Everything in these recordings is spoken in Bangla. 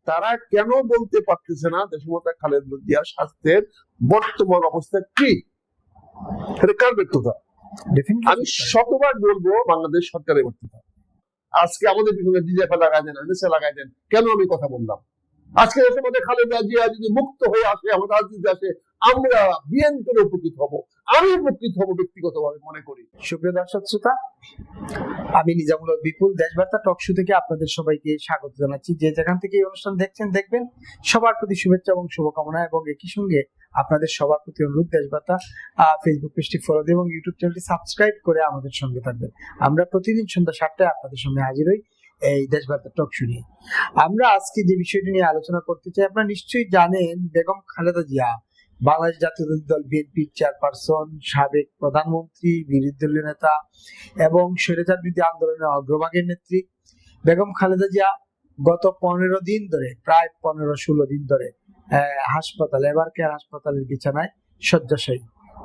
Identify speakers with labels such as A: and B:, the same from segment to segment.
A: তারা কেন বলতে পারতেছে না দেশমাতা খালেদা জিয়ার স্বাস্থ্যের বর্তমান অবস্থা কি? এটা কার ব্যর্থতা? আমি শতবার বলবো বাংলাদেশ সরকারের ব্যর্থতা। আজকে আমাদের পিছনে ডিজেপি লাগাই দেন, এনএসএ লাগাই দেন, কেন আমি কথা বললাম? আজকে দেশমাতা খালেদা জিয়া যদি মুক্ত হয়ে আসে, আমাদের রাজনীতি আসে, আমরা বিএনপির উপকৃত হব, আমি উপকৃত হব ব্যক্তিগতভাবে মনে করি।
B: সুপ্রিয় দর্শক শ্রোতা, আমি নিজামুল হক বিপুল, দেশবার্তা টক শো থেকে আপনাদের সবাইকে স্বাগত জানাচ্ছি। যে যেখান থেকে এই অনুষ্ঠান দেখছেন দেখবেন, সবার প্রতি শুভেচ্ছা এবং শুভকামনা, এবং একই সঙ্গে আপনাদের সবার প্রতি অনুরোধ, দেশবার্তা ফেসবুক পেজটি ফলো দিয়ে এবং ইউটিউব চ্যানেলটি সাবস্ক্রাইব করে আমাদের সঙ্গে থাকবেন। আমরা প্রতিদিন সন্ধ্যা 7টায় আপনাদের সামনে হাজির হই এই দেশবার্তা টক শো নিয়ে। আমরা আজকে যে বিষয়টি নিয়ে আলোচনা করতে চাই, আপনারা নিশ্চয়ই জানেন বেগম খালেদা জিয়া বাংলাদেশ জাতীয়তাবাদী দল বিএনপির চেয়ারপারসন, সাবেক প্রধানমন্ত্রী, বিরোধী দলীয় নেতা এবং স্বৈরাচার বিরোধী আন্দোলনের অগ্রভাগের নেত্রী। বেগম খালেদা জিয়া গত 15 দিন ধরে, প্রায় 15-16 দিন ধরে হাসপাতালে, এবার কেয়ার হাসপাতালের বিছানায় শয্যাশায়ী,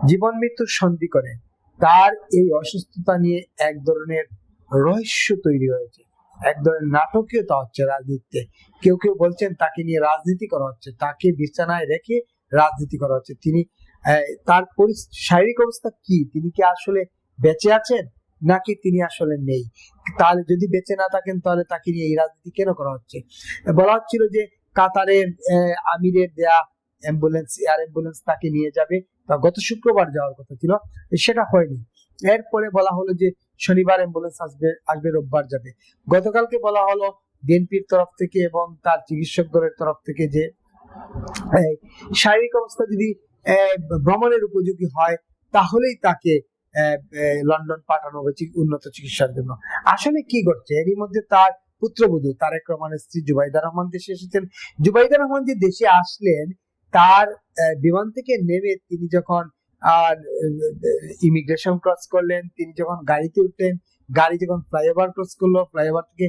B: জীবন মৃত্যুর সন্ধি করে। তার এই অসুস্থতা নিয়ে এক ধরনের রহস্য তৈরি হয়েছে, এক ধরনের নাটকীয়তা হচ্ছে রাজনীতিতে। কেউ কেউ বলছেন তাকে নিয়ে রাজনীতি করা হচ্ছে, তাকে বিছানায় রেখে রাজনীতি করা হচ্ছে। তিনি তার শারীরিক অবস্থা কি, তিনি কি আসলে বেঁচে আছেন নাকি তিনি আসলে নেই? তাহলে যদি বেঁচে না থাকেন তাহলে তাকে নিয়ে এই রাজনীতি কেন করা হচ্ছে? বলা হচ্ছিল যে কাতারের আমিরের দেয়া অ্যাম্বুলেন্স, এয়ার অ্যাম্বুলেন্স তাকে নিয়ে যাবে, তা গত শুক্রবার যাওয়ার কথা ছিল, সেটা হয়নি। এরপরে বলা হলো যে শনিবার অ্যাম্বুলেন্স আসবে রোববার যাবে। গতকালকে বলা হলো বিএনপির তরফ থেকে এবং তার চিকিৎসক দলের তরফ থেকে যে শারীরিক অবস্থা যদি ভ্রমণের উপযোগী হয় তাহলেই তাকে লন্ডন পাঠানো হবে উন্নত চিকিৎসার জন্য। আসলে কি ঘটছে? এরই মধ্যে তার পুত্রবধূ তারেক রহমানের স্ত্রী জুবাইদা রহমান দেশে এসেছেন। জুবাইদা রহমান যে দেশে আসলেন, তার বিমান থেকে নেমে তিনি যখন ইমিগ্রেশন ক্রস করলেন, তিনি যখন গাড়িতে উঠলেন, গাড়ি যখন ফ্লাইওভার ক্রস করলো, ফ্লাইওভার থেকে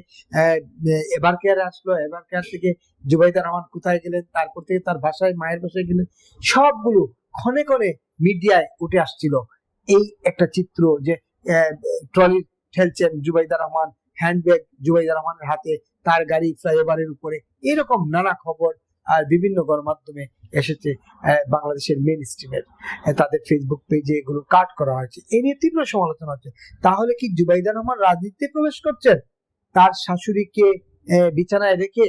B: এবার কেয়ারে আসলো, এবার কেয়ার থেকে জুবাইদা রহমান কোথায় গেলেন, তারপর থেকে তার বাসায়, মায়ের বাসায় গেলেন, সবগুলো ক্ষণে ক্ষণে মিডিয়ায় উঠে আসছিল। এই একটা চিত্র যে ট্রলি ঠেলছেন জুবাইদা রহমান, হ্যান্ডব্যাগ জুবাইদা রহমানের হাতে, তার গাড়ি ফ্লাইওভারের উপরে, এরকম নানা খবর আর বিভিন্ন গণমাধ্যমে এসেছে। বাংলাদেশের মেইন স্ট্রিমের তাদের ফেসবুক পেজে এগুলো কাট করা হয়েছে। এ নিয়ে তীব্র সমালোচনা হচ্ছে। তাহলে কি জুবাইদা রহমান রাজনীতিতে প্রবেশ করছেন? তার শাশুড়িকে বিছানায় রেখে,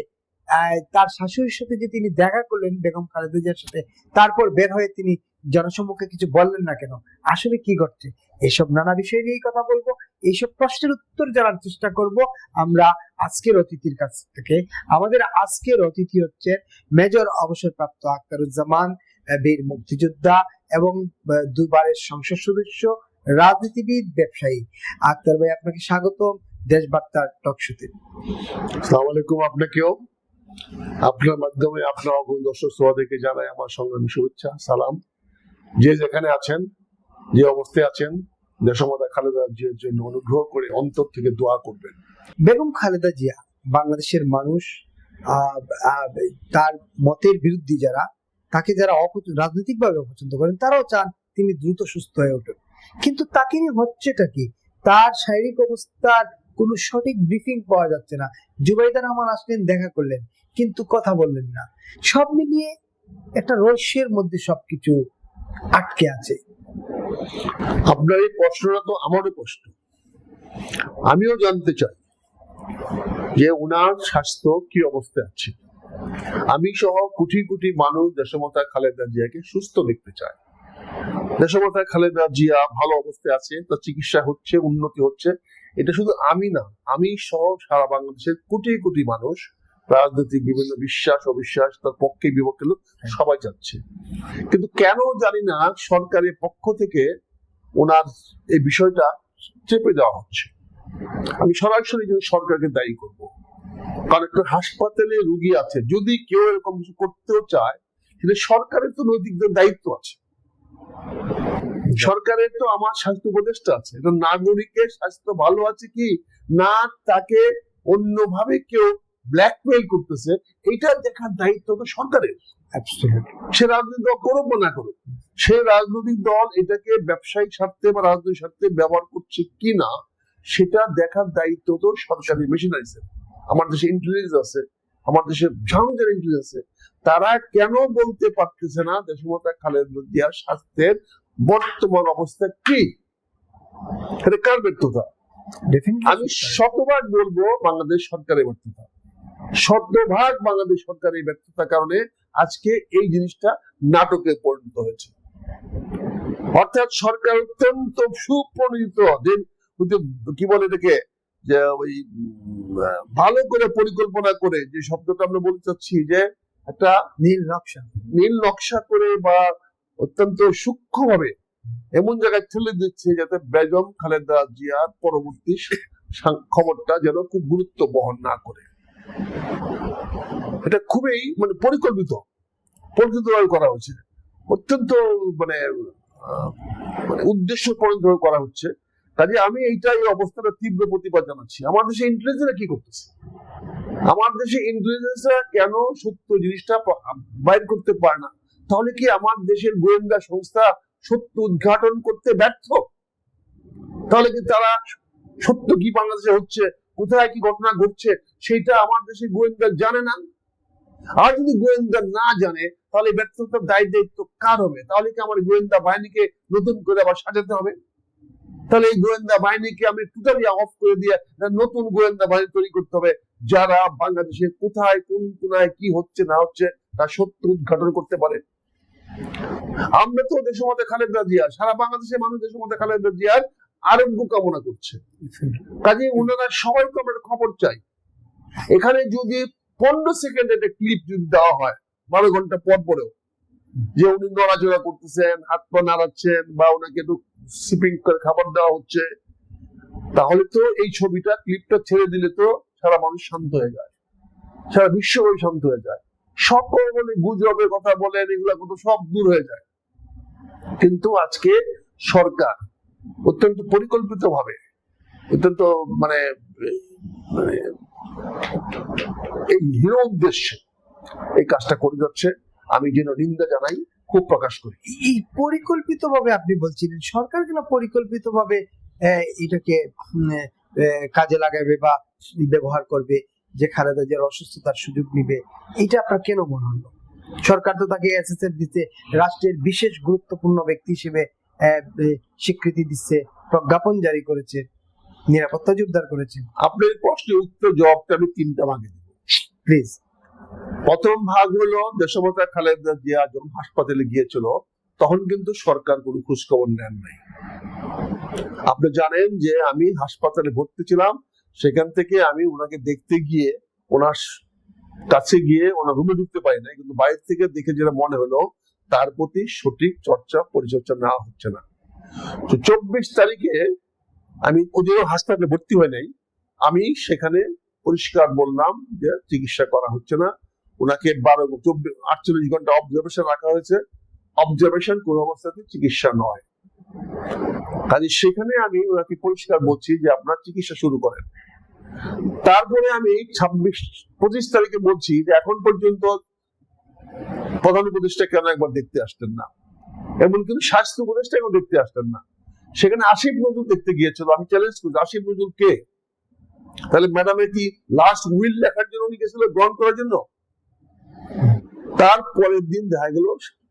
B: তার শাশুড়ির সাথে যে তিনি দেখা করলেন বেগম খালেদা জিয়ার সাথে, তারপর বের হয়ে তিনি জনসম্মুখে কিছু বললেন না কেন? আসলে কি ঘটছে? এইসব নানা বিষয় নিয়ে কথা বলবো, এইসব প্রশ্নের উত্তর জানার চেষ্টা করব আমরা আজকের অতিথির কাছ থেকে। আমাদের আজকের অতিথি হচ্ছে মেজর অবসরপ্রাপ্ত আখতারুজ্জামান, বীর মুক্তিযোদ্ধা এবং দুবারের সংসদ সদস্য, রাজনীতিবিদ, ব্যবসায়ী। আখতার ভাই, আপনাকে স্বাগত দেশবার্তার টক শোতে।
A: আসসালামু আলাইকুম। আপনাকেও, আপনার মাধ্যমে আপনার দর্শক শ্রোতাদেরকে জানাই আমার সংগ্রামী শুভেচ্ছা, সালাম। যে যেখানে আছেন, যে অবস্থায় আছেন, দেশমাতা খালেদা জিয়ার জন্য অনুগ্রহ করে অন্তর থেকে দোয়া করবেন।
B: বেগম খালেদা জিয়া বাংলাদেশের মানুষ, তার মতের বিরুদ্ধে যারা, তাকে যারা রাজনৈতিকভাবে অপছন্দ করেন, তারাও চান তিনি দ্রুত সুস্থ হয়ে ওঠেন। কিন্তু তাকে নিয়ে হচ্ছেটা কি? তার শারীরিক অবস্থার কোনো সঠিক ব্রিফিং পাওয়া যাচ্ছে না। জুবাইদা রহমান আসলেন, দেখা করলেন, কিন্তু কথা বললেন না। সব মিলিয়ে একটা রহস্যের মধ্যে সবকিছু আটকে আছে।
A: আপনার এই প্রশ্নটা তো আমারও প্রশ্ন। আমিও জানতে চাই যে উনার স্বাস্থ্য কি অবস্থায় আছে। আমি সহ কোটি কোটি মানুষ দেশমাতা খালেদা জিয়াকে সুস্থ দেখতে চায়। দেশমাতা খালেদা জিয়া ভালো অবস্থায় আছে, তার চিকিৎসা হচ্ছে, উন্নতি হচ্ছে। এটা শুধু আমি না, আমি সহ সারা বাংলাদেশের কোটি কোটি মানুষ, রাজনৈতিক বিভিন্ন বিশ্বাস অবিশ্বাস, তার পক্ষে বিপক্ষে লোক সবাই যাচ্ছে। কিন্তু কেন জানি না সরকারের পক্ষ থেকে ওনার এই বিষয়টা চেপে দেওয়া হচ্ছে। আমি সরাসরি সরকারকে দায়ী করব, কারণ একটা হাসপাতালে রোগী আছে, যদি কেউ এরকম কিছু করতেও চায়, তাহলে সরকারের তো নৈতিক দায়িত্ব আছে। সরকারের তো আমার স্বাস্থ্য উপদেষ্টা আছে, এটা নাগরিকের স্বাস্থ্য ভালো আছে কি না, তাকে অন্যভাবে কেউ ব্ল্যাকমেইল করতেছে, এটা দেখার দায়িত্ব তো সরকারের। সে রাজনৈতিক দল করুক বা না করুক, সে রাজনৈতিক দল এটাকে ব্যবসায়িক স্বার্থে বা রাজনৈতিক স্বার্থে ব্যবহার করছে কিনা, সেটা দেখার দায়িত্ব তো সরকারি মেশিনারিজের। আমার দেশে ইন্টেলিজেন্স আছে, আমার দেশে ঝামেলার ইন্টেলিজেন্স আছে, তারা কেন বলতে পারতেছে না দেশমাতা খালেদা জিয়ার স্বাস্থ্যের বর্তমান অবস্থা কি? এটা কার ব্যর্থতা? আমি শতভাগ বলবো বাংলাদেশ সরকারের ব্যর্থতা, শতভাগ বাংলাদেশ সরকারের ব্যর্থতার কারণে আজকে এই জিনিসটা নাটকে পরিণত হয়েছে। অর্থাৎ সরকার অত্যন্ত সুপ্রণীত, যে কি বলে এটাকে, যে ওই ভালো করে পরিকল্পনা করে, যে শব্দটা আমরা বলতে চাচ্ছি, যে একটা নীল নকশা করে বা অত্যন্ত সূক্ষ্মভাবে এমন জায়গায় ঠেলে দিচ্ছে যাতে বেগম খালেদা জিয়ার পরবর্তী খবরটা যেন খুব গুরুত্ব বহন না করে। এটা খুবই মানে পরিকল্পিতভাবে করা হচ্ছে, অত্যন্ত মানে উদ্দেশ্য পরিণত করা হচ্ছে। কাজে আমি এই অবস্থাটা তীব্র প্রতিবাদ জানাচ্ছি। আমার দেশে ইন্টেলিজেন্সরা কি করতেছে? আমার দেশে ইন্টেলিজেন্সরা কেন সত্য জিনিসটা বাইর করতে পারে না? তাহলে কি আমার দেশের গোয়েন্দা সংস্থা সত্য উদ্ঘাটন করতে ব্যর্থ? তাহলে কি তারা সত্য কি বাংলাদেশে হচ্ছে, কোথায় কি ঘটনা ঘটছে, সেটা আমার দেশের গোয়েন্দা জানে না? আর যদি গোয়েন্দা না জানে তাহলে ব্যর্থতার দায়িত্ব কার হবে? তাহলে কি আমার গোয়েন্দা বাহিনীকে নতুন করে আবার সাজাতে হবে? তাহলে এই গোয়েন্দা বাহিনীকে আমি টোটালি অফ করে দিয়ে নতুন গোয়েন্দা বাহিনী তৈরি করতে হবে, যারা বাংলাদেশের কোথায় কোন কোনায় কি হচ্ছে না হচ্ছে তা সত্য উদ্ঘাটন করতে পারে। আমরা তো দেশমাতা খালেদা জিয়া, সারা বাংলাদেশের মানুষ দেশমাতা খালেদা জিয়ার আরোগ্য কামনা করছে। কাজে ওনারা সবাই তো আমরা খবর চাই। এখানে যদি 15 সেকেন্ড একটা ক্লিপ যদি দেওয়া হয় 12 ঘন্টা পর পরেও, যে উনি নড়াচড়া করতেছেন, হাত পা নাড়াচ্ছেন, বা ওনাকে একটু সিপিং করে খাবার দেওয়া হচ্ছে, তাহলে তো এই ছবিটা ক্লিপটা ছেড়ে দিলে তো সারা মানুষ শান্ত হয়ে যায়, সারা বিশ্বব্যাপী শান্ত হয়ে যায়, সকল মানে গুজবের কথা বলেন, এগুলা কত সব দূর হয়ে যায়। কিন্তু আজকে সরকার অত্যন্ত পরিকল্পিত ভাবে, অত্যন্ত মানে এই হীন উদ্দেশ্যে এই কাজটা করে যাচ্ছে। আমি যেন নিন্দা জানাই, খুব প্রকাশ করি।
B: এই পরিকল্পিত ভাবে আপনি বলছিলেন, সরকার কেন পরিকল্পিত ভাবে এটাকে কাজে লাগাবে বা ব্যবহার করবে, যে খালেদা জিয়ার অসুস্থতার সুযোগ নিবে? এটা আপনার কেন মনে হলো? সরকার তো তাকে এসএসএফ দিচ্ছে, রাষ্ট্রের বিশেষ গুরুত্বপূর্ণ ব্যক্তি হিসেবে স্বীকৃতি দিচ্ছে, প্রজ্ঞাপন জারি করেছে, নিরাপত্তা জোরদার করেছে।
A: আপনার প্রশ্নের উত্তর জবাবটা আমি 3টা ভাগে দেব,
B: প্লিজ।
A: প্রথম ভাগ হলো, দেশমাতা খালেদা জিয়া যখন হাসপাতালে গিয়েছিল তখন কিন্তু সরকার কোনো খোঁজ খবর নেন নাই। আপনি জানেন যে আমি হাসপাতালে ভর্তি ছিলাম, সেখান থেকে আমি ওনাকে দেখতে গিয়ে, ওনার কাছে গিয়ে ওনার রুমে ঢুকতে পারি না, কিন্তু বাইরে থেকে দেখে যেটা মনে হলো তার প্রতি সঠিক পরিচর্যা নেওয়া হচ্ছে না। তো 24 তারিখে আমি ওদের হাসপাতালে ভর্তি হয়ে নাই, আমি সেখানে পরিষ্কার বললাম যে চিকিৎসা করা হচ্ছে না, ওনাকে 48 ঘন্টা অবজারভেশন রাখা হয়েছে, অবজারভেশন কোন অবস্থাতে চিকিৎসা নয়। কাজে সেখানে আমি ওনাকে পরিষ্কার বলছি যে আপনার চিকিৎসা শুরু করেন। তারপরে আমি 25 তারিখে বলছি যে এখন পর্যন্ত প্রধান উপদেষ্টা কেন একবার দেখতে আসতেন না, এমন কিন্তু স্বাস্থ্য উপদেষ্টা কেন দেখতে আসতেন না। সেখানে আসিফ নজরুল দেখতে গিয়েছিল। আমি চ্যালেঞ্জ করছি, আসিফ নজরুল কে? তাহলে ম্যাডামের কি লাস্ট উইল লেখার জন্য উনি গেছিল, গ্রহণ করার জন্য? তারপরের দিন দেখা গেল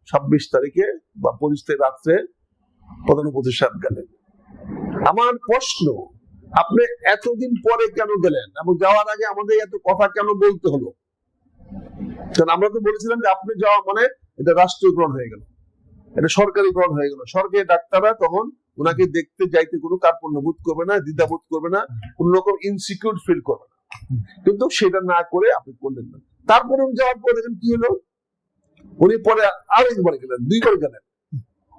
A: 26 তারিখে বা 25 তারিখ রাত্রে প্রধান উপদেষ্টা গেলেন। আমার প্রশ্ন, আপনি এতদিন পরে কেন গেলেন এবং যাওয়ার আগে আমাদের এত কথা কেন বলতে হলো? কারণ আমরা তো বলেছিলাম যে আপনি যাওয়া মানে এটা রাষ্ট্রীয়করণ হয়ে গেল, এটা সরকারিকরণ হয়ে গেল। সরকারি ডাক্তাররা তখন ওনাকে দেখতে যাইতে কোনো কার্পণ্য বোধ করবে না, দ্বিধা বোধ করবে না, কোন রকম ইনসিকিউর ফিল করবে না। কিন্তু সেটা না করে আপনি করলেন না। তারপরে যাওয়ার পর দেখেন কি হলো, উনি পরে আরেকবার গেলেন, 2বার গেলেন,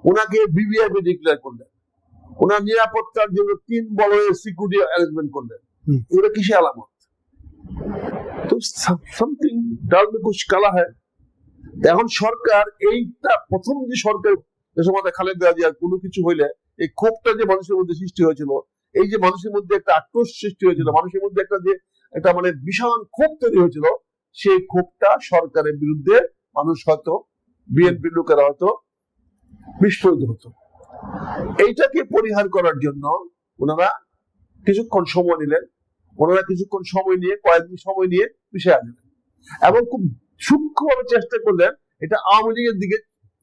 A: ওনাকে ভিভিআইপি ডিক্লেয়ার করলেন, ওনার নিরাপত্তার জন্য 3 বড় সিকিউরিটি অ্যারেঞ্জমেন্ট করলেন। এগুলো কিসে আলামত? তো সামথিং ডাল মে কুছ কালা হ্যায়। এখন সরকার এইটা প্রথম যে সরকার দেশমাতা খালেদা জিয়ার কোনো কিছু হইলে এই ক্ষোভটা যে মানুষের মধ্যে সৃষ্টি হয়েছিল, এই যে মানুষের মধ্যে একটা আক্রোশ সৃষ্টি হয়েছিল, মানুষের মধ্যে একটা মানে বিশাল ক্ষোভ তৈরি হয়েছিল, সেই ক্ষোভটা সরকারের বিরুদ্ধে মানুষ হয়তো বিএনপি লোকেরা হয়তো বিস্ফোরিত হতো। এইটাকে পরিহার করার জন্য ওনারা কিছুক্ষণ সময় নিলেন, ওনারা কিছুক্ষণ সময় নিয়ে, কয়েকদিন সময় নিয়ে পিছিয়ে আসলেন। এবং খুব সূক্ষ্মভাবে চেষ্টা করলেন এটা আওয়ামী লীগের দিকে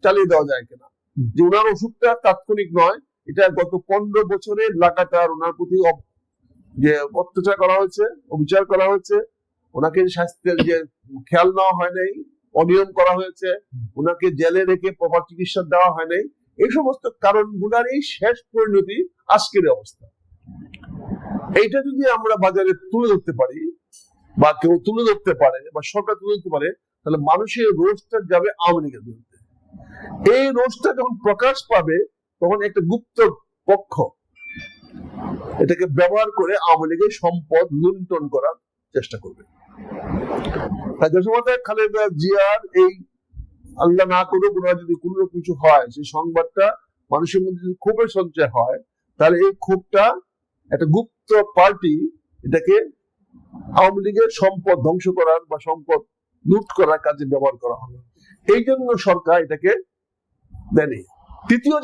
A: চালিয়ে দেওয়া যায় কিনা, যে ওনার অসুখটা তাৎক্ষণিক নয়, এটা গত 15 বছরের লাগাতার ওনার প্রতি যে অত্যাচার করা হয়েছে, অবিচার করা হয়েছে, ওনাকে স্বাস্থ্যের যে খেয়াল নেওয়া হয় নাই, অনিয়ম করা হয়েছে, ওনাকে জেলে রেখে প্রপার চিকিৎসা দেওয়া হয় নাই, এই সমস্ত কারণগুলোরই শেষ পরিণতি আজকের অবস্থা। এইটা যদি আমরা বাজারে তুলে ধরতে পারি বা কেউ তুলে ধরতে পারে বা সরকার তুলে ধরতে পারে, তাহলে মানুষের রোষটা যাবে আওয়ামী লীগের বিরুদ্ধে। এই রোষটা যখন প্রকাশ পাবে তখন একটা গুপ্ত পক্ষ এটাকে ব্যবহার করে আওয়ামী লীগের সম্পদ লুণ্ঠন করার চেষ্টা করবে। খালেদা জিয়ার এই আল্লাহ না করুক ওনার যদি কোনো কিছু হয়, সেই সংবাদটা মানুষের মধ্যে যদি ক্ষোভের সঞ্চয় হয়, তাহলে এই ক্ষোভটা একটা গুপ্ত পার্টি এটাকে আওয়ামী লীগের সম্পদ ধ্বংস করার বা সম্পদ লুট করার কাজে ব্যবহার করা হবে। এই জন্য সরকার এটাকে দেয়নি। তৃতীয়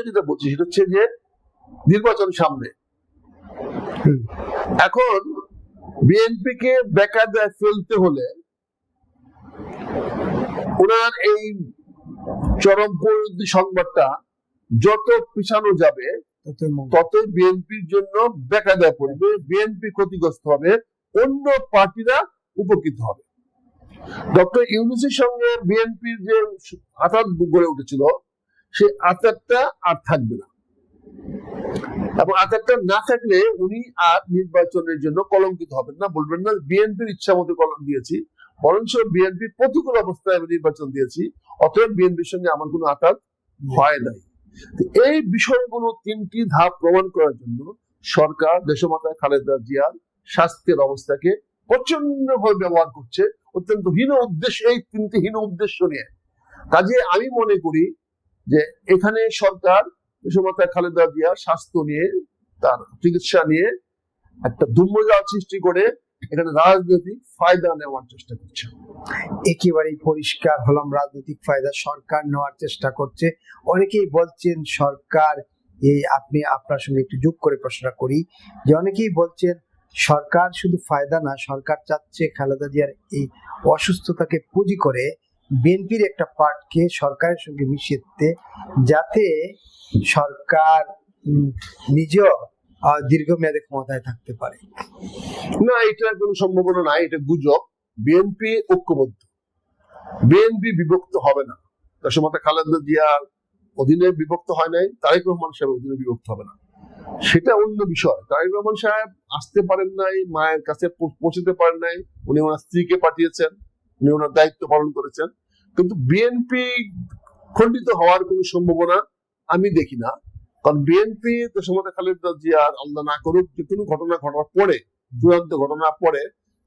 A: যেটা বলছি সেটা হচ্ছে যে নির্বাচন সামনে। এখন বিএনপি কে বেকায়দায় ফেলতে হলে ওনার এই চরম পরিণতি সংবাদটা যত পিছানো যাবে ততই বিএনপির জন্য বেকায়দায় পড়বে, বিএনপি ক্ষতিগ্রস্ত হবে, অন্য পার্টিরা উপকৃত হবে। ডক্টর ইউনূসের সঙ্গে বিএনপির যে আঁতাত গড়ে উঠেছিল সেই আঁতাতটা আর থাকবে না, এবং আঁতাতটা না থাকলে উনি আর নির্বাচনের জন্য কলঙ্কিত হবেন না, বলবেন না বিএনপির ইচ্ছা মতো কলম দিয়েছি, বরঞ্চ বিএনপি প্রতিকূল অবস্থায় আমি নির্বাচন দিয়েছি, অতএব বিএনপির সঙ্গে আমার কোনো আঁতাত হয় নাই। এই বিষয়গুলো 3টি ধাপ প্রমাণ করার জন্য সরকার দেশমাতা খালেদা জিয়ার স্বাস্থ্যের অবস্থাকে প্রচন্ডভাবে ব্যবহার করছে, অত্যন্ত হীন উদ্দেশ্য, এই 3টি হীন উদ্দেশ্য নিয়ে। কাজে আমি মনে করি যে এখানে সরকার দেশমাতা খালেদা জিয়ার স্বাস্থ্য নিয়ে, তার চিকিৎসা নিয়ে একটা দুর্মজাল সৃষ্টি করে এখানে রাজনৈতিক ফায়দা নেওয়ার চেষ্টা করছে।
B: একেবারেই পরিষ্কার হলাম, রাজনৈতিক ফায়দা সরকার নেওয়ার চেষ্টা করছে। অনেকেই বলছেন সরকার, আপনি আপনার সঙ্গে একটু যোগ করে প্রশ্নটা করি, যে অনেকেই বলছেন সরকার শুধু ফায়দা না, সরকার চাচ্ছে খালেদা জিয়ার এই অসুস্থতাকে পুঁজি করে বিএনপির একটা পার্টকে সরকারের সঙ্গে মিশিয়ে দিতে, যাতে সরকার নিজেও দীর্ঘমেয়াদে ক্ষমতায় থাকতে পারে।
A: না, এটার কোনো সম্ভাবনা নাই, এটা গুজব। বিএনপি ঐক্যবদ্ধ, বিএনপি বিভক্ত হবে না। দেশমাতা খালেদা জিয়ার অধীনে বিভক্ত হয় নাই, তারেক রহমান সাহেব অধীনে বিভক্ত হবে না, সেটা অন্য বিষয়। তারেক রহমান সাহেব আসতে পারেন নাই, মায়ের কাছে পৌঁছতে পারেন নাই, উনি ওনার স্ত্রীকে পাঠিয়েছেন, উনি ওনার দায়িত্ব পালন করেছেন, কিন্তু বিএনপি খণ্ডিত হওয়ার কোনো সম্ভাবনা আমি দেখি না। কারণ বিএনপি দেশমাতা খালেদা জিয়ার আল্লাহ না করুক যে কোনো ঘটনা ঘটার পরে, চূড়ান্ত ঘটনা পরে,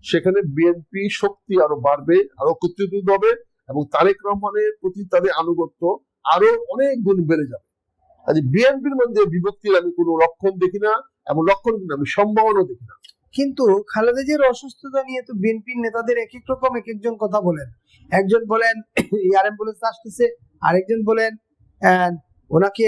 A: সেখানে বিএনপি শক্তি আরো বাড়বে, আরো একত্রিত হবে, এবং তারেক রহমানের প্রতি তাদের আনুগত্য আরো অনেক গুণ বেড়ে যাবে। আজ বিএনপির মধ্যে বিভক্তির আমি কোনো লক্ষণ দেখি না, এবং লক্ষণ কিন্তু আমি সম্ভাবনা দেখি না।
B: কিন্তু খালেদা জিয়ার অসুস্থতা নিয়ে তো বিএনপির নেতাদের এক এক রকম এক একজন কথা বলেন। একজন বলেন অ্যাম্বুলেন্স আসতেছে, আরেকজন বলেন ওনাকে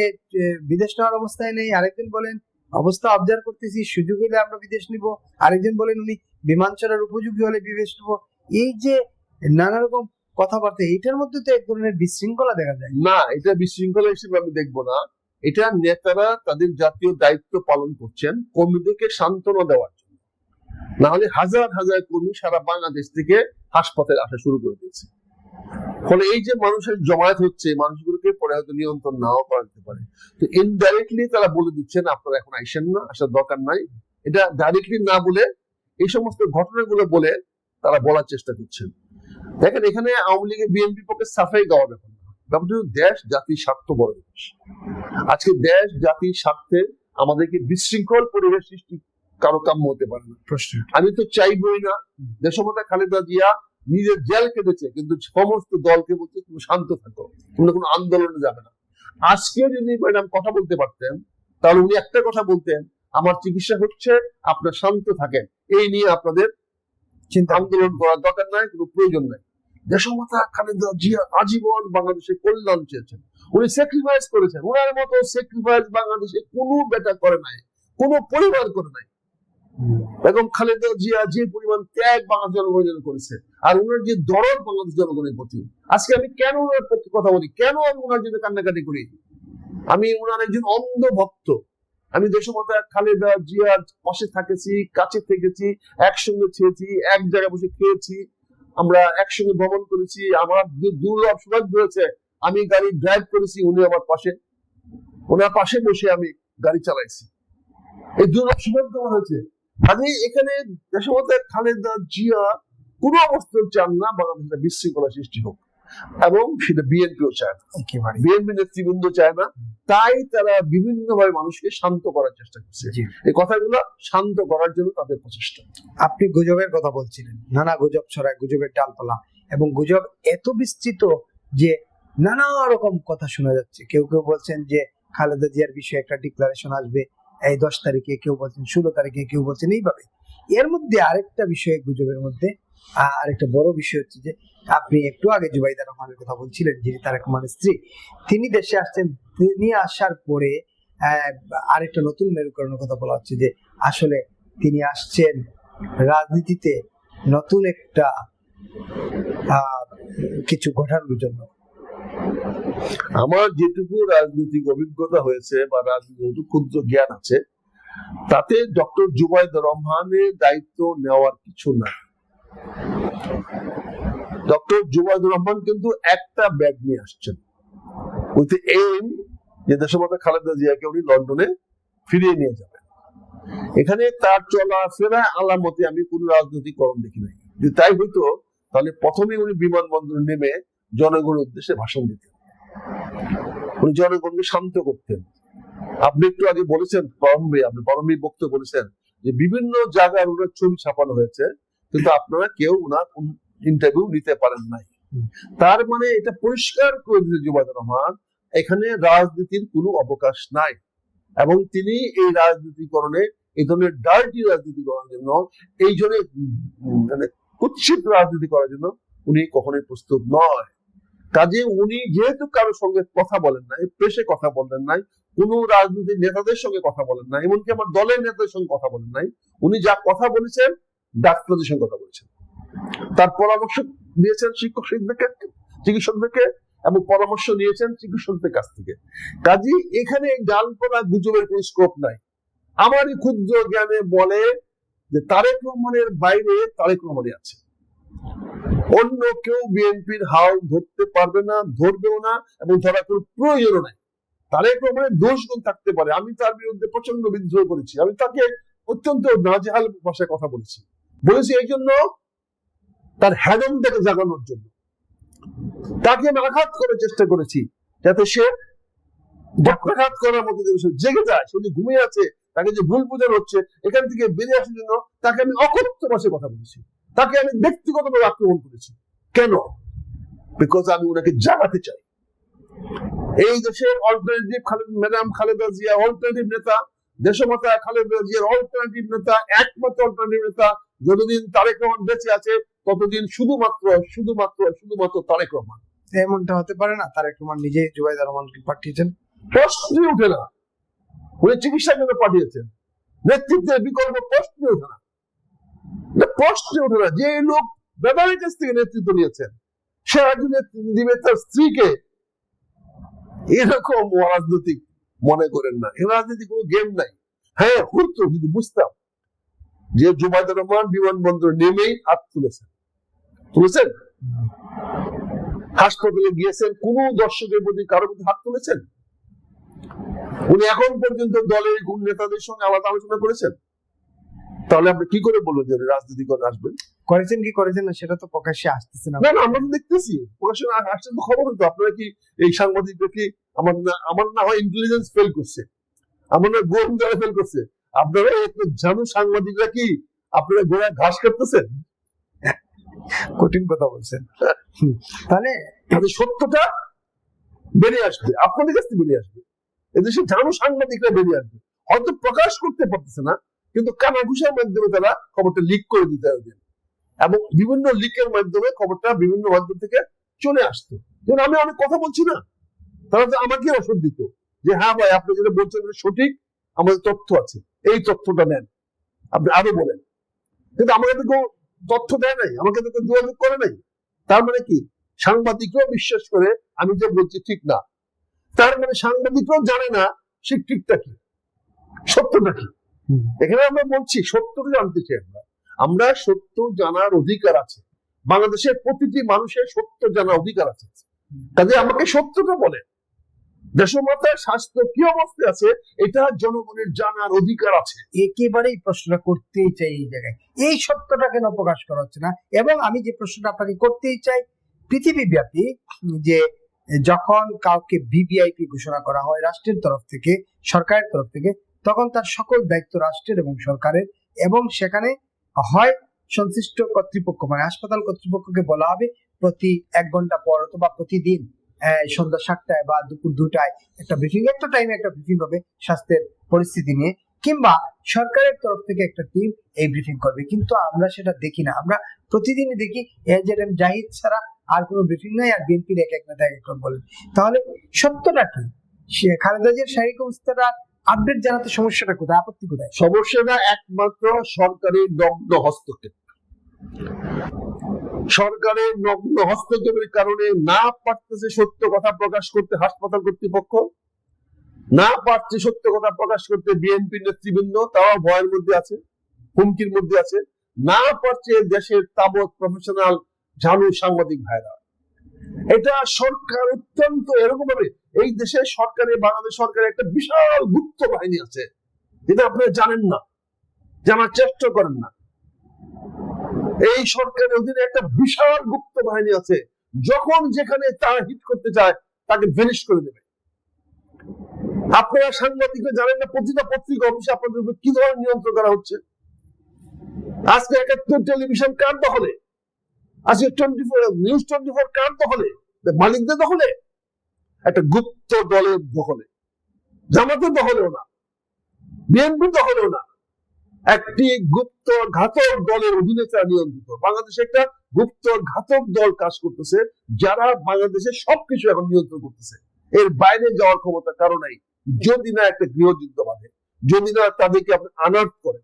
B: বিদেশ নেওয়ার অবস্থায় নেই, আরেকজন বলেন অবস্থা অবজার্ভ করতেছি, সুযোগ হলে আমরা বিদেশ নিব, আরেকজন বলেন উনি বিমান চড়ার উপযোগী হলে বিদেশ নিব। এই যে নানা রকম কথাবার্তা, এটার মধ্যে তো এক ধরনের বিশৃঙ্খলা দেখা যায়।
A: না, এটা বিশৃঙ্খলা হিসেবে আমি দেখবো না, এটা নেতারা তাদের জাতীয় দায়িত্ব পালন করছেন কর্মীদেরকে সান্ত্বনা দেওয়ার জন্য। না হলে হাজার হাজার কর্মী সারা বাংলাদেশ থেকে হাসপাতালে আসা শুরু করে দিয়েছে। ফলে এই যে মানুষের জমায়েত হচ্ছে, মানুষগুলোকে পরে হয়তো নিয়ন্ত্রণ নাও করা যেতে পারে। তো ইনডাইরেক্টলি তারা বলে দিচ্ছেন আপনারা এখন আইসেন না, আসার দরকার নাই। এটা ডাইরেক্টলি না বলে এই সমস্ত ঘটনাগুলো বলে তারা বলার চেষ্টা করছেন। দেখেন, এখানে আওয়ামী লীগের বিএনপি পক্ষে সাফাই গাওয়া ব্যাপার না, ব্যাপারটা দেশ জাতির স্বার্থ বড় জিনিস। আজকে দেশ জাতির স্বার্থে আমাদেরকে বিশৃঙ্খল পরিবেশ সৃষ্টি কারো কাম্য হতে পারে না। আমি তো চাইবই না। দেশমাতা খালেদা জিয়া নিজের জেল কেটেছে, কিন্তু সমস্ত দলকে বলছে তুমি শান্ত থাকো, তোমরা কোনো আন্দোলনে যাবে না। আজকেও যদি ম্যাডাম কথা বলতে পারতেন, তাহলে উনি একটা কথা বলতেন, আমার চিকিৎসা হচ্ছে, আপনার শান্ত থাকেন, এই নিয়ে আপনাদের আন্দোলন করার দরকার নাই, কোনো প্রয়োজন নাই। দেশমাতা খালেদা জিয়া আজীবন বাংলাদেশের কল্যাণ চেয়েছেন, উনি স্যাক্রিফাইস করেছেন। ওনার মতো স্যাক্রিফাইস বাংলাদেশে কোনো বেটা করে নাই, কোনো পরিবার করে নাই। বেগম খালেদা জিয়া যে পরিমাণ ত্যাগ বাংলাদেশ জনগণের জন্য করেছে, আর ওনার যে দরদ বাংলাদেশ জনগণের প্রতি, আজকে আমি কেন ওনার পক্ষে কথা বলি, কেন আমি ওনার জন্য কান্নাকাটি করি? আমি ওনার একজন অন্ধ ভক্ত। আমি দেশমাতা খালেদা জিয়ার পাশে থেকেছি, কাছে থেকেছি, একসঙ্গে ছেয়েছি, এক জায়গায় বসে খেয়েছি, আমরা একসঙ্গে ভ্রমণ করেছি। আমার দুর্লভ সৌভাগ্য হয়েছে আমি গাড়ি ড্রাইভ করেছি, উনি আমার পাশে, ওনার পাশে বসে আমি গাড়ি চালাইছি। এই দুর্লভ সৌভাগ্য আমার হয়েছে। আমি এখানে দেশমাতা খালেদা জিয়া কোনো অবস্থায় চান না বাংলাদেশে বিশৃঙ্খলা সৃষ্টি হোক, এবং সেটা বিএনপিও চায় না, বিএনপি নেতৃবৃন্দ চায় না। তাই তারা বিভিন্ন ভাবে মানুষকে শান্ত করার চেষ্টা করছে। এই কথাগুলো শান্ত করার জন্য তাদের প্রচেষ্টা।
B: আপনি গুজবের কথা বলছিলেন, নানা গুজব ছড়ায়, গুজবের ডালপালা, এবং গুজব এত বিস্তৃত যে নানা রকম কথা শোনা যাচ্ছে। কেউ কেউ বলছেন যে খালেদা জিয়ার বিষয়ে একটা ডিক্লারেশন আসবে এই 10 তারিখে, কেউ বলছেন 16 তারিখে, কেউ বলছেন এইভাবে। এর মধ্যে আরেকটা বিষয়, গুজবের মধ্যে আরেকটা বড় বিষয় হচ্ছে যে আপনি একটু আগে জুবাইদা রহমানের কথা বলছিলেন, যিনি তারেক রহমানের স্ত্রী। তিনি দেশে আসছেন, তিনি আসার পরে আরেকটা নতুন মেরুকরণের কথা বলা হচ্ছে যে আসলে তিনি আসছেন রাজনীতিতে নতুন একটা কিছু ঘটানোর জন্য।
A: আমার যেটুকু রাজনৈতিক অভিজ্ঞতা হয়েছে বা রাজনৈতিক ক্ষুদ্র জ্ঞান আছে, তাতে ডক্টর জুবাইদা রহমানের দায়িত্ব নেওয়ার কিছু না। ডক্টর জুবাইদুর রহমান কিন্তু একটা ব্যাগ নিয়ে আসছেন, উইথ এইম যে দেশমাতা খালেদা জিয়াকে উনি লন্ডনে ফিরিয়ে নিয়ে যাবেন। এখানে তার চলাফেরা আলামতে আমি কোন রাজনৈতিক করণ দেখি নাই। যদি তাই হইতো তাহলে প্রথমে উনি বিমানবন্দরে নেমে জনগণের উদ্দেশ্যে ভাষণ দিতেন, উনি জনগণকে শান্ত করতেন। আপনি একটু আগে বলেছেন প্রারম্ভিক বক্তব্য বলেছেন যে বিভিন্ন জায়গায় ওনার ছবি ছাপানো হয়েছে, কিন্তু আপনারা কেউ ওনার ইন্টারভিউ নিতে পারেন নাই। তার মানে এটা পরিষ্কার করে দিয়েছে জুবাইদা রহমান, এখানে রাজনীতির কোনো অবকাশ নাই, এবং তিনি এই রাজনীতিকরণে, এই ধরনের ডার্টি রাজনীতি করার জন্য, এই জন্য মানে কুৎসিত রাজনীতি করার জন্য উনি কখনোই প্রস্তুত নয়। কাজে উনি যেহেতু কারোর সঙ্গে কথা বলেন নাই, প্রেসে কথা বলেন নাই, কোন রাজনৈতিক নেতাদের সঙ্গে কথা বলেন নাই, এমনকি আমার দলের নেতাদের সঙ্গে কথা বলেন নাই, উনি যা কথা বলেছেন ডাক্তারদের সঙ্গে কথা বলেছেন, তার পরামর্শ দিয়েছেন চিকিৎসকদেরকে, এবং পরামর্শ নিয়েছেন চিকিৎসকদের কাছ থেকে। কাজে এখানে ডালপালা গুজবের কোন স্কোপ নাই। আমারই ক্ষুদ্র জ্ঞানে বলে যে তারেক রহমানের বাইরে তারেক রহমানই আছে, অন্য কেউ বিএনপির হাল ধরতে পারবে না, ধরবেও না, এবং ধরার কোনো প্রয়োজনও নাই। তারেক রহমানের দোষগুণ থাকতে পারে, আমি তার বিরুদ্ধে প্রচন্ড বিদ্রোহ করেছি, আমি তাকে অত্যন্ত নাজেহাল ভাষায় কথা বলেছি এই জন্য, তার হ্যাডনটাকে জাগানোর জন্য তাকে আমি আঘাত করার চেষ্টা করেছি, যাতে সে আঘাত করার মতো জেগে যায়। সে যে ঘুমিয়ে আছে, তাকে যে ভুল বোঝানো হচ্ছে, এখান থেকে বেরিয়ে আসার জন্য তাকে আমি অকথ্য ভাষায় কথা বলেছি, তাকে আমি ব্যক্তিগতভাবে আক্রমণ করেছি। কেন? বিকজ আমি ওনাকে জাগাতে চাই। এই দেশের alternative madam Khaleda Zia alternative নেতা, দেশমাতা খালেদা জিয়ার অল্টারনেটিভ নেতা, একমাত্র অল্টারনেটিভ নেতা। যতদিন তারেক রহমান বেঁচে আছে ততদিন শুধুমাত্র তারেক রহমান।
B: এমনটা হতে পারে না তারেক রহমান নিজে জুবাইদা রহমানকে পাঠিয়েছেন?
A: প্রশ্নই ওঠে না। উনি চিকিৎসার জন্য পাঠিয়েছেন, নেতৃত্বের বিকল্প প্রশ্নই ওঠে না, প্রশ্নই ওঠে না। যে লোক বেদারের কাছ থেকে নেতৃত্ব নিয়েছেন, সে একজন নেতৃত্ব দিবে তার স্ত্রীকে। এরকম রাজনৈতিক মনে করেন না, এই রাজনীতি কোনো গেম নাই। হ্যাঁ, হতো যদি বুঝতাম যে জুবাইদা রহমান বিমানবন্দরে নেমেই হাত তুলেছেন, হাসপাতালে গিয়েছেন, কোন দর্শকের প্রতি কারোর প্রতি হাত তুলেছেন? উনি এখন পর্যন্ত দলের কোন নেতাদের সঙ্গে আলাদা আলোচনা করেছেন? তাহলে আপনি কি করে বলবেন যে রাজনীতি করে আসবেন?
B: করেছেন কি করেছেন না সেটা তো প্রকাশ্যে আসতেছে না।
A: না, আমরা তো দেখতেছি প্রকাশ্যে আসছে, তো খবর হতো। আপনারা কি এই সাংবাদিকরা কি আমার না হয় ইন্টেলিজেন্স ফেল করছে, আমার না গোয়েন্দারা ফেল করছে? আপনারা জানো সাংবাদিকরা কি আপনারা গোড়ায় ঘাস কাটতেছেন?
B: কঠিন কথা বলছেন। তাহলে
A: সত্যটা বেরিয়ে আসবে, আপনাদের কাছ থেকে বেরিয়ে আসবে। এদেশে জানো সাংবাদিকরা বেরিয়ে আসবে, হয়তো প্রকাশ করতে পারতেছে না, কিন্তু কানাঘুষার মাধ্যমে তারা খবরটা লিক করে দিতে হবে, এবং বিভিন্ন লিকের মাধ্যমে খবরটা বিভিন্ন মাধ্যম থেকে চলে আসতো। যেমন আমি অনেক কথা বলছি না, তারা তো আমাকে ওষুধ দিত যে হ্যাঁ ভাই, আপনি যেটা বলছেন সঠিক, আমাদের তথ্য আছে, এই তথ্যটা নেন। আপনি আরো বলেন, কিন্তু আমাকে তো কেউ তথ্য দেয় নাই, আমাকে তো কেউ যোগাযোগ করে নাই। তার মানে কি সাংবাদিকরাও বিশ্বাস করে আমি যে বলছি ঠিক না, তার মানে সাংবাদিকরাও জানে না সে ঠিকটা কি, সত্যটা কি। এখানে আমরা বলছি সত্যটা জানতে চাই, আমরা সত্য জানার অধিকার আছে, বাংলাদেশের প্রতিটি মানুষের সত্য জানার অধিকার আছে। কাজে আমাকে সত্যটা বলে, দেশমাতার স্বাস্থ্য কি অবস্থায় আছে এটা জনগণের জানার অধিকার আছে।
B: একেবারেই প্রশ্নটা করতেই চাই এই জায়গায়, এই সত্যটা কেন প্রকাশ করা হচ্ছে না? এবং আমি যে প্রশ্নটা আপনাকে করতেই চাই, পৃথিবীব্যাপী যে যখন কাউকে ভিভিআইপি ঘোষণা করা হয় রাষ্ট্রের তরফ থেকে, সরকারের তরফ থেকে, তখন তার সকল দায়িত্ব রাষ্ট্রের এবং সরকারের, এবং সেখানে হয় সংশ্লিষ্ট কর্তৃপক্ষ মানে হাসপাতাল কর্তৃপক্ষকে বলা হবে প্রতি 1 ঘন্টা পর অথবা প্রতিদিন সন্ধ্যা 7টায় বা দুপুর 2টায় একটা ব্রিফিং, একটা টাইমে একটা ব্রিফিং হবে স্বাস্থ্যের পরিস্থিতি নিয়ে, কিংবা সরকারের তরফ থেকে একটা টিম এই ব্রিফিং করবে। কিন্তু আমরা সেটা দেখি না, আমরা প্রতিদিনই দেখি এজেডএম জাহিদ ছাড়া আর কোনো ব্রিফিং নাই, আর বিএনপির এক নেতা এক রকম বলেন। তাহলে সত্যটা কি? সে খালেদা জিয়ার শারীরিক অবস্থাটা আপডেট জানাতে সমস্যাটা কোথায়, আপত্তি কোথায়?
A: সমস্যাটা একমাত্র সরকারের নগ্ন হস্তক্ষেপ। সরকারের নগ্ন হস্তক্ষেপের কারণে না পারতেছে সত্য কথা প্রকাশ করতে হাসপাতাল কর্তৃপক্ষ, না পারছে সত্য কথা প্রকাশ করতে বিএনপি নেতৃবৃন্দ, তাও ভয়ের মধ্যে আছে, হুমকির মধ্যে আছে, না পারছে দেশের তাবৎ প্রফেশনাল ঝানু সাংবাদিক ভাইরা। এটা সরকার অত্যন্ত এরকম ভাবে, এই দেশের সরকারের, বাংলাদেশ সরকারের একটা বিশাল গুপ্ত বাহিনী আছে যেটা আপনারা জানেন না, জানার চেষ্টা করেন না। এই সরকারের অধীনে একটা বিশাল গুপ্ত বাহিনী আছে, যখন যেখানে তারা হিট করতে চায় তাকে ভ্যানিশ করে দেবে। আপনারা সাংবাদিকরা জানেন না প্রতিটা পত্রিকা অফিসে আপনাদের উপর কি ধরনের নিয়ন্ত্রণ করা হচ্ছে। আজকে 71 টেলিভিশন কার দখলে, আজকে 24 নিউজ 24 কার দখলে? মালিকদের দখলে, একটা গুপ্ত দলের দখলে, জামাতের দখলেও না, বিএনপির দখলেও না, একটি গুপ্ত ঘাতক দলের অধীনে তারা নিয়ন্ত্রিত। বাংলাদেশে একটা গুপ্ত ঘাতক দল কাজ করতেছে, যারা বাংলাদেশের সবকিছু এখন নিয়ন্ত্রণ করতেছে। এর বাইরে যাওয়ার ক্ষমতা কারো নাই, যদি না একটা গৃহযুদ্ধ বাঁধে, যদি না তাদেরকে আপনি আনার্ট করেন,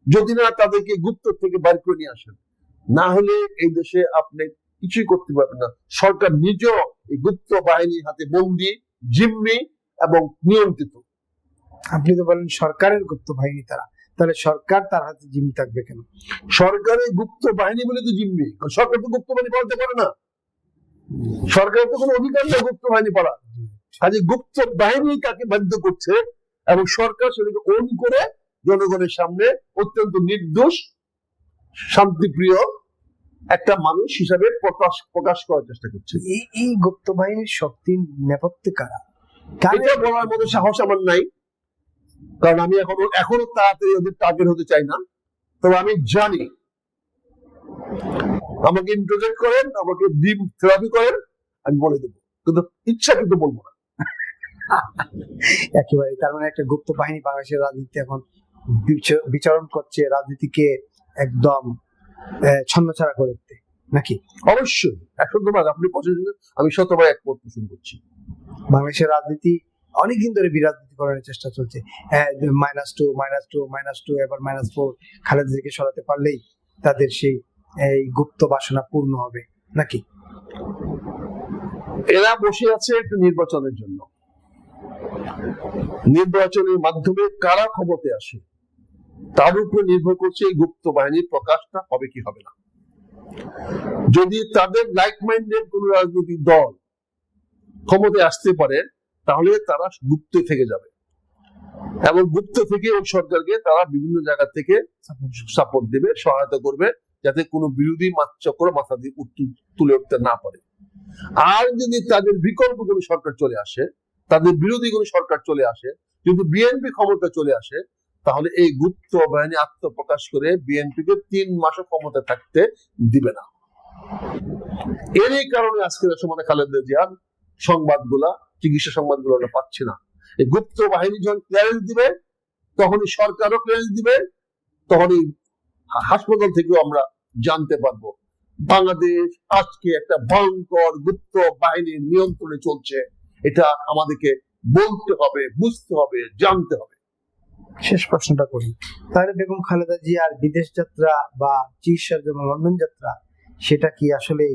A: যদি না তাদেরকে গুপ্ত থেকে বাইর করে নিয়ে আসেন, না হলে এই দেশে আপনি কিছুই করতে পারবেন না। সরকার নিজেও এই গুপ্ত বাহিনীর হাতে বন্দী, জিম্মি এবং নিয়ন্ত্রিত।
B: আপনি তো বলেন সরকারের গুপ্ত বাহিনী তারা, তাহলে সরকার তার হাতে জিম্মি থাকবে কেন?
A: সরকারের গুপ্ত বাহিনী বলে তো জিম্মি, সরকার তো গুপ্ত বাহিনী পালতে পারে না, সরকারের তো কোনো অধিকার নেই গুপ্ত বাহিনী পালা। কাজে গুপ্ত বাহিনী কাকে বাধ্য করছে এবং সরকার সেটাকে ওন করে জনগণের সামনে অত্যন্ত নির্দোষ শান্তিপ্রিয় একটা মানুষ হিসাবে প্রকাশ করার চেষ্টা করছে।
B: এই গুপ্ত বাহিনীর শক্তির নেপথ্যে কারা?
A: এটা বলার মতো সাহস আমার নাই, কারণ আমি এখনো তাড়াতাড়ি ওদের টার্গেট হতে চাই না। তবে আমি জানি, আমাকে ইন্টারোগেট করেন, আমাকে ডিপ থেরাপি করেন, আমি বলে দেবো, কিন্তু ইচ্ছা কিন্তু বলবো না।
B: একেবারে, তার মানে একটা গুপ্ত বাহিনী বাংলাদেশের রাজনীতি এখন বিচরণ করছে, রাজনীতিকে একদম ছন্নছাড়া করে দিতে, নাকি?
A: অবশ্যই 100 আপনি পছন্দ, আমি 100 একমত পোষণ করছি।
B: বাংলাদেশের রাজনীতি অনেকদিন ধরে বিরাজনীতিকরণের চেষ্টা চলছে, -2 এবার -4, খালেদা জিয়াকে সরাতে পারলেই তাদের সেই এই গুপ্ত বাসনা পূর্ণ হবে, নাকি?
A: এরা বসে আছে একটা নির্বাচনের জন্য, নির্বাচনের মাধ্যমে কারা ক্ষমতায় আসে তার উপর নির্ভর করছে এই গুপ্ত বাহিনীর প্রকাশটা হবে কি হবে না। যদি তাদের লাইক মাইন্ডেড কোন রাজনৈতিক দল ক্ষমতায় আসতে পারে, তাহলে তারা গুপ্ত থেকে যাবে এবং গুপ্ত থেকে ওই সরকারকে তারা বিভিন্ন জায়গা থেকে সাপোর্ট দেবে, সহায়তা করবে, যাতে কোনো বিরোধী চক্র মাথা দিয়ে তুলে উঠতে না পারে। আর যদি তাদের বিকল্প কোনো সরকার চলে আসে, তাদের বিরোধী কোনো সরকার চলে আসে, যদি বিএনপি ক্ষমতা চলে আসে, তাহলে এই গুপ্ত বাহিনী আত্মপ্রকাশ করে বিএনপিকে 3 মাসও ক্ষমতা থাকতে দিবে না। এরই কারণে আজকের সময় খালেদা জিয়ার সংবাদগুলা, চিকিৎসা সংবাদগুলো আমরা পাচ্ছি না। এই গুপ্ত বাহিনী যখন ক্লিয়ারেন্স দিবে, তখনই সরকারও ক্লিয়ারেন্স দিবে, তখনই হাসপাতাল থেকেও আমরা জানতে পারবো বাংলাদেশ আজকে একটা ভয়ঙ্কর গুপ্ত বাহিনীর নিয়ন্ত্রণে চলছে। এটা আমাদেরকে বলতে হবে, বুঝতে হবে, জানতে হবে।
B: শেষ প্রশ্নটা করি, তাহলে বেগম খালেদা জিয়ার বিদেশ যাত্রা বা চিকিৎসার জন্য লন্ডন যাত্রা সেটা কি আসলে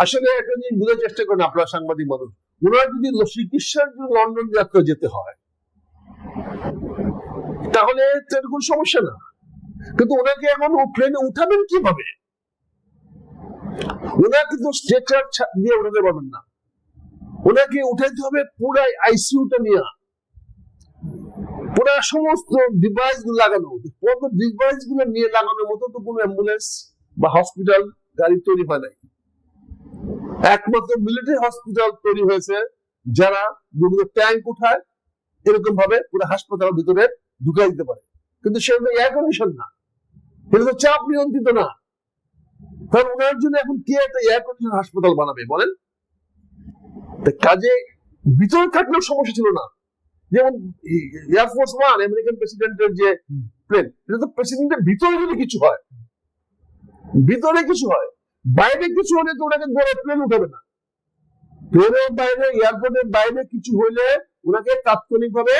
A: আসলে একটা জিনিস বোঝার চেষ্টা করেন আপনারা সাংবাদিক মানুষ, ওনার যদি চিকিৎসার জন্য লন্ডন যাত্রা যেতে হয় তাহলে তো এর কোনো সমস্যা না, কিন্তু ওনাকে এখন প্লেনে উঠাবেন কিভাবে? ওনাকে তো স্ট্রেচার দিয়ে উঠাতে পারবেন না, ওনাকে উঠাইতে হবে পুরাই আইসিইউটা নিয়ে, পুরা সমস্ত ডিভাইস গুলো লাগানো, ডিভাইস গুলো নিয়ে লাগানোর মতো তো কোনো অ্যাম্বুলেন্স বা হসপিটাল গাড়ি তৈরি হয় নাই। একমাত্র মিলিটারি হসপিটাল তৈরি হয়েছে যারা যেগুলো ট্যাঙ্ক উঠায় এরকম ভাবে পুরো হাসপাতালের ভিতরে ঢুকাই দিতে পারে, কিন্তু সেটা এয়ার কন্ডিশন না, এটা তো চাপ নিয়ন্ত্রিত না। কারণ ওনার জন্য এখন কে একটা এয়ার কন্ডিশন হাসপাতাল বানাবে বলেন? কাজে ভিতরে থাকলেও সমস্যা ছিল না। যেমন এয়ারফোর্স ওয়ান আমেরিকান প্রেসিডেন্টের যে প্লেন, এটা তো প্রেসিডেন্টের ভিতরে যদি কিছু হয়, ভিতরে কিছু হয়, বাইরে কিছু হলে তো ওনাকে বড় প্লেন উঠাবে না। প্লেনের বাইরে, এয়ারপোর্টের বাইরে কিছু হলে ওনাকে তাৎক্ষণিকভাবে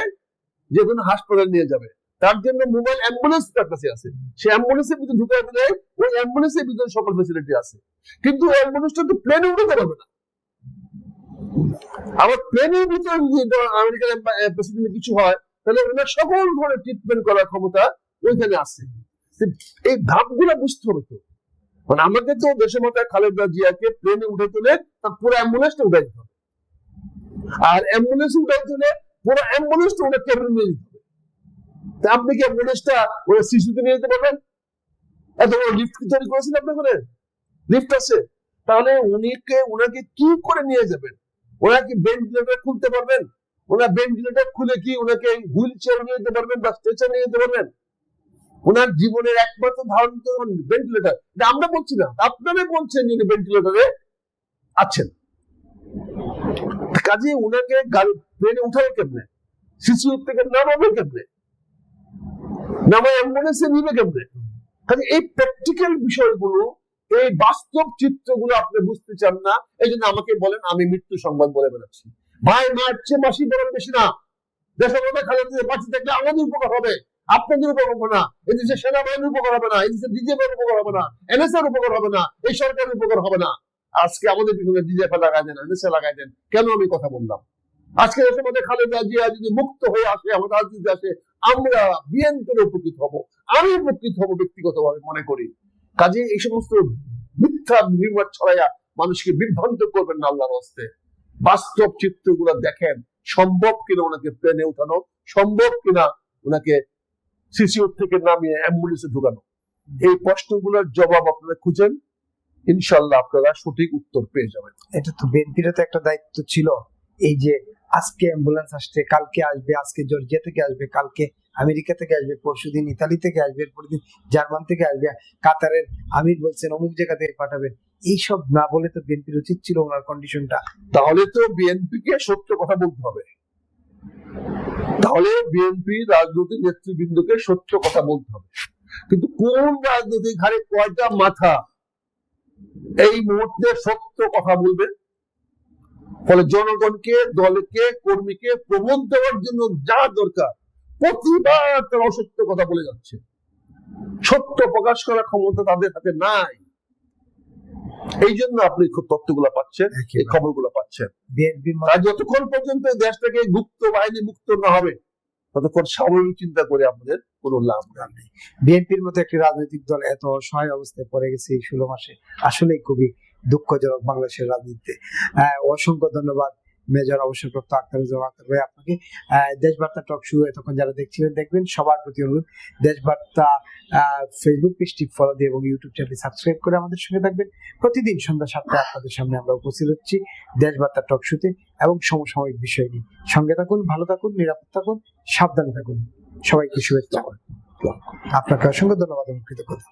A: যে কোনো হাসপাতাল নিয়ে যাবে। তার জন্য মোবাইল অ্যাম্বুলেন্স তার কাছে আছে, সে অ্যাম্বুলেন্সের ভিতরে ঢুকে দিলে ওই অ্যাম্বুলেন্সের ভিতরে সকল ফেসিলিটি আছে, কিন্তু অ্যাম্বুলেন্সটা তো প্লেনে উঠাতে পারবে না। আবার প্লেনের ভিতরে যদি আমেরিকান প্রেসিডেন্ট কিছু হয় তাহলে ওনার সকল ধরনের ট্রিটমেন্ট করার ক্ষমতা ওইখানে আছে। এই ধাপগুলো বুঝতে হবে তো, মানে আমাকে তো দেশের মাতা খালেদা জিয়াকে প্লেনে উঠে তুলে তার পুরো অ্যাম্বুলেন্সটা উঠাই দিতে হবে, আর অ্যাম্বুলেন্স উঠাই তুলে পুরো অ্যাম্বুলেন্সটা ওটা কেবিনে নিয়ে দিতে হবে। তা আপনি কি অ্যাম্বুলেন্সটা ওই শিশুতে নিয়ে যেতে পারবেন? এত বড় লিফট কি তৈরি করেছেন আপনি? ওখানে লিফট আছে, তাহলে ওনাকে কি করে নিয়ে যাবেন? ওরা কি ভেন্টিলেটর খুলতে পারবেন? ওনার ভেন্টিলেটর খুলে কি ওনাকে হুইল চেয়ার নিয়ে যেতে পারবেন বা স্ট্রেচার নিয়ে যেতে পারবেন? ওনার জীবনের একমাত্র ধারণ তো ভেন্টিলেটর, আমরা বলছি না, আপনারা বলছেন যিনি ভেন্টিলেটরে আছেন। কাজে ওনাকে গাড়ি প্লেনে উঠাবে কেমনে? শিশু থেকে নামাবে কেমনে? নামায় অ্যাম্বুলেন্সে নিবে কেমনে? কাজে এই প্র্যাকটিক্যাল বিষয়গুলো, এই বাস্তব চিত্রগুলো আপনি বুঝতে চান না, এই জন্য আমাকে বলেন আমি মৃত্যু সংবাদ বলে বেড়াচ্ছি। ভাই মারছে মাসি বলেন বেশি না, দেশের মধ্যে খালেদা বাঁচি থাকলে আমাদের উপকার হবে, আপনাদের উপকার হবে না, এই দেশের সেনাবাহিনীর উপকার হবে না, এই দেশের বিজেপির উপকার হবে না, এনএসএর উপকার হবে না, এই সরকারের উপকার হবে না। আজকে আমাদের পিছনে বিজেপি লাগাই দেন, এনএসএ লাগাই দেন, কেন আমি কথা বললাম? আজকে দেশের মধ্যে খালেদা জিয়া যদি মুক্ত হয়ে আসে, আমাদের রাজনীতি আসে, আমরা বিএনপির উপকৃত হব, আমি উপকৃত হব ব্যক্তিগতভাবে মনে করি। কাজে এই সমস্ত মিথ্যা নির্মাণ ছড়াইয়া মানুষকে বিভ্রান্ত করবেন না আল্লাহর হস্তে। বাস্তব চিত্রগুলো দেখেন, সম্ভব কিনা ওনাকে প্লেনে উঠানো, সম্ভব কিনা ওনাকে সিসিউর থেকে নামিয়ে অ্যাম্বুলেন্সে ঢুকানো। এই প্রশ্নগুলোর জবাব আপনারা খুঁজেন, ইনশাল্লাহ আপনারা সঠিক উত্তর পেয়ে যাবেন।
B: এটা তো বিএনপির তো একটা দায়িত্ব ছিল, এই যে আজকে অ্যাম্বুলেন্স আসছে, কালকে আসবে, আজকে জর্জিয়া থেকে আসবে, কালকে আমেরিকা থেকে আসবে, পরশুদিন ইতালি থেকে আসবে, এরপরের দিন জার্মান থেকে আসবে, কাতারের আমির বলছেন অমুক জায়গা থেকে পাঠাবেন। এইসব না বলে তো বিএনপির উচিত ছিল ওনার কন্ডিশনটা।
A: তাহলে তো বিএনপি কে সত্য কথা বলতে হবে, তাহলে বিএনপি রাজনৈতিক নেতৃবৃন্দকে সত্য কথা বলতে হবে। কিন্তু কোন রাজনৈতিক ঘাড়ে কয়টা মাথা এই মুহূর্তে সত্য কথা বলবে? ফলে জনগণকে, দলকে, কর্মীকে প্রবোধ দেওয়ার জন্য যা দরকার প্রতিবার তারা অসত্য কথা বলে যাচ্ছে। সত্য প্রকাশ করার ক্ষমতা তাদের হাতে নাই। এই জন্য আপনি তথ্যগুলো পাচ্ছেন, এই খবরগুলো পাচ্ছেন। আর যতক্ষণ পর্যন্ত দেশটাকে গুপ্ত বাহিনী মুক্ত না হবে ততক্ষণ স্বাভাবিক চিন্তা করে আমাদের কোনো লাভ নেই।
B: বিএনপির মতো একটি রাজনৈতিক দল এত অসহায় অবস্থায় পড়ে গেছে এই 16 মাসে, আসলেই খুবই দুঃখজনক বাংলাদেশের রাজনীতিতে। অসংখ্য ধন্যবাদ মেজর অবসরপ্রাপ্ত আখতারুজ্জামান আখতার ভাই আপনাকে। দেশবার্তা টক শো এতক্ষণ যারা দেখছিলেন দেখবেন, সবার প্রতি অনুরোধ দেশবার্তা ফেসবুক পেজটি ফলো দিয়ে এবং ইউটিউব চ্যানেলটি সাবস্ক্রাইব করে আমাদের সঙ্গে থাকবেন। প্রতিদিন সন্ধ্যা 7টায় আপনাদের সামনে আমরা উপস্থিত হচ্ছি দেশবার্তা টক শোতে এবং সমসাময়িক বিষয় নিয়ে। সঙ্গে থাকুন, ভালো থাকুন, নিরাপদ থাকুন, সাবধানে থাকুন। সবাইকে শুভেচ্ছা। আপনাকে অসংখ্য ধন্যবাদ এবং কৃতজ্ঞতা।